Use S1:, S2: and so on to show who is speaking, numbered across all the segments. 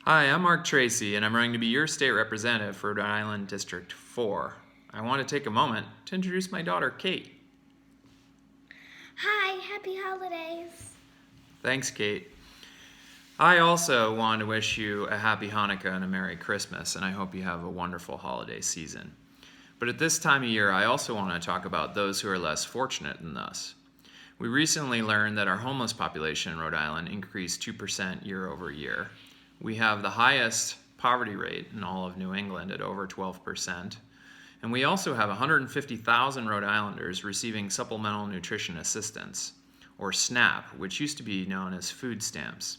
S1: Hi, I'm Mark Tracy, and I'm running to be your state representative for Rhode Island District 4. I want to take a moment to introduce my daughter, Kate.
S2: Hi, happy holidays.
S1: Thanks, Kate. I also want to wish you a happy Hanukkah and a Merry Christmas, and I hope you have a wonderful holiday season. But at this time of year, I also want to talk about those who are less fortunate than us. We recently learned that our homeless population in Rhode Island increased 2% year over year. We have the highest poverty rate in all of New England at over 12%. And we also have 150,000 Rhode Islanders receiving supplemental nutrition assistance, or SNAP, which used to be known as food stamps.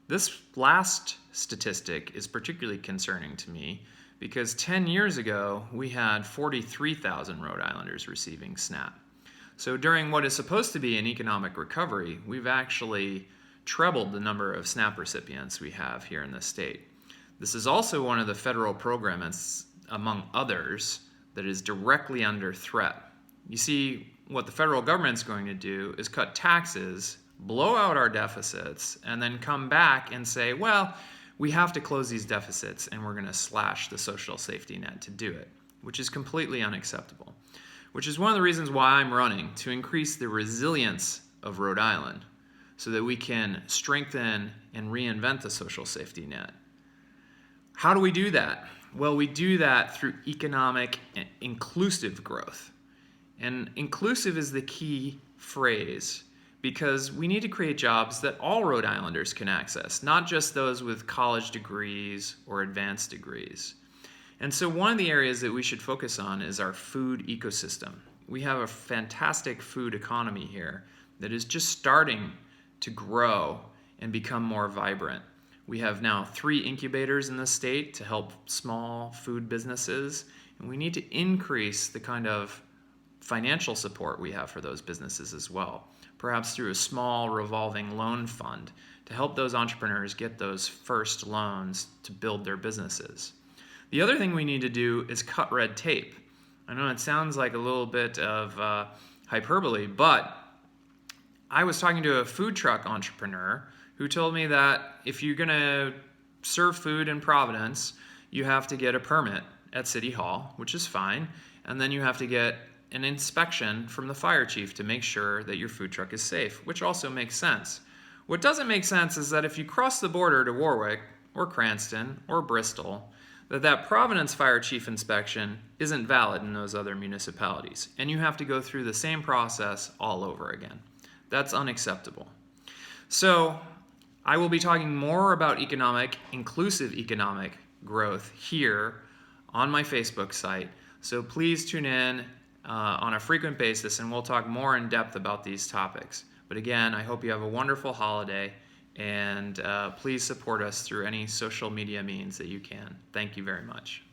S1: This last statistic is particularly concerning to me because 10 years ago we had 43,000 Rhode Islanders receiving SNAP. So during what is supposed to be an economic recovery, we've actually trebled the number of SNAP recipients we have here in the state. This is also one of the federal programs, among others, that is directly under threat. You see, what the federal government's going to do is cut taxes, blow out our deficits, and then come back and say, well, we have to close these deficits and we're going to slash the social safety net to do it, which is completely unacceptable. Which is one of the reasons why I'm running, to increase the resilience of Rhode Island so that we can strengthen and reinvent the social safety net. How do we do that? Well, we do that through economic and inclusive growth. And inclusive is the key phrase because we need to create jobs that all Rhode Islanders can access, not just those with college degrees or advanced degrees. And so one of the areas that we should focus on is our food ecosystem. We have a fantastic food economy here that is just starting to grow and become more vibrant. We have now 3 incubators in the state to help small food businesses, and we need to increase the kind of financial support we have for those businesses as well, perhaps through a small revolving loan fund to help those entrepreneurs get those first loans to build their businesses. The other thing we need to do is cut red tape. I know it sounds like a little bit of hyperbole, but I was talking to a food truck entrepreneur who told me that if you're going to serve food in Providence, you have to get a permit at City Hall, which is fine, and then you have to get an inspection from the fire chief to make sure that your food truck is safe, which also makes sense. What doesn't make sense is that if you cross the border to Warwick or Cranston or Bristol, that Providence fire chief inspection isn't valid in those other municipalities, and you have to go through the same process all over again. That's unacceptable. So I will be talking more about inclusive economic growth here on my Facebook site. So please tune in on a frequent basis, and we'll talk more in depth about these topics. But again, I hope you have a wonderful holiday, and please support us through any social media means that you can. Thank you very much.